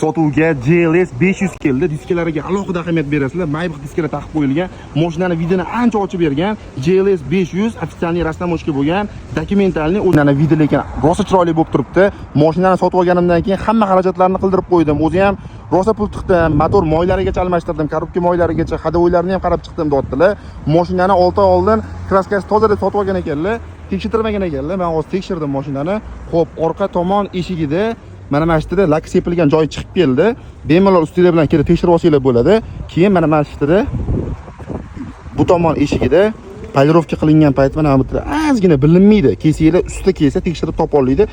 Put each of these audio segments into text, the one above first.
Sotuvga GLS 500 keldi. Diskalariga alohida ahamiyat berasizlar. Maybach diskalar taqib qo'yilgan. Mashinani vidini ancha ochib bergan. GLS 500 ofitsialniy rastamochka bo'lgan, dokumentalniy o'zini vidi lekin rosa chiroyli bo'lib turibdi. Mashinani sotib olganimdan keyin hamma xarajatlarni qildirib qo'ydim. O'zi ham rosa pul tiqdim. Motor moylarigacha almashtirdim, korobka moylarigacha, hadovoylarini ham qarab chiqdim deyaptilar. Mashinani 6 oy oldin kraskasi toza deb sotib olgan ekanlar. Tekshirtirmagan ekanlar. Men hozir tekshirdim mashinani. Xo'p, orqa tomon eshigida mana shu yerda lak sepilgan joyi chiqib keldi. Bemalol ustinglar bilan kelib tekshirib olsanglar bo'ladi. Keyin mana shu yerda bu tomon eshigida polirovka qilingan payt mana bu yerda ozgina bilinmaydi. Kesinglar ustida kelsa tekshirib topa oladi.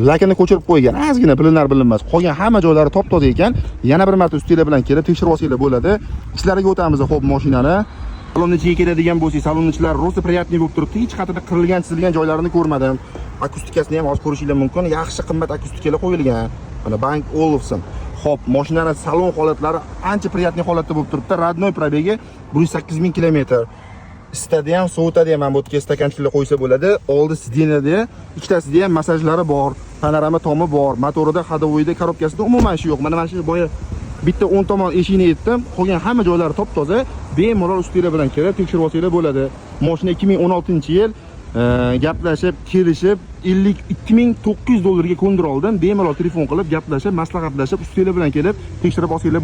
Lakini ko'chirib qo'ygan. Ozgina bilinar bilinmas. Qolgan hamma joylari top-toza ekan. Yana bir marta ustinglar bilan kelib tekshirib olsanglar bo'ladi. Ichlariga o'tamiz. Xo'p, mashinani salonni ichiga keladigan bo'lsak, salonni ichlari rosa приятный bo'lib turibdi. Hech qayerda qirilgan, chizilgan joylarini ko'rmadim. Akustikasini ham hozir ko'rishingiz mumkin. Yaxshi qimmat akustikalar qo'yilgan. Mana Bang Olufsen. Xo'p, mashinani salon holatlari ancha приятный holatda bo'lib turibdi. Родной пробеги 108,000 kilometr. Isitadi ham, sovutadi ham. Mana bu yerga stakanchiklar qo'ysa bo'ladi. Oldi sidinada, ikkitasida ham masajlari bor, panorama tomi bor, motorida, hadovoyida, korobkasida umuman ish yo'q. Mana shu boya bitta 10 tomon eshikni yetdim. Qolgan hamma joylari top-toza. Bemalol ustinglar bilan kelib tekshirib olsanglar bo'ladi. Mashina 2016-yil gaplashib, kelishib 52,900 dollarga ko'ndirib oldim. Bemalol telefon qilib, gaplashib, maslahatlashib, ustinglar bilan kelib tekshirib olsanglar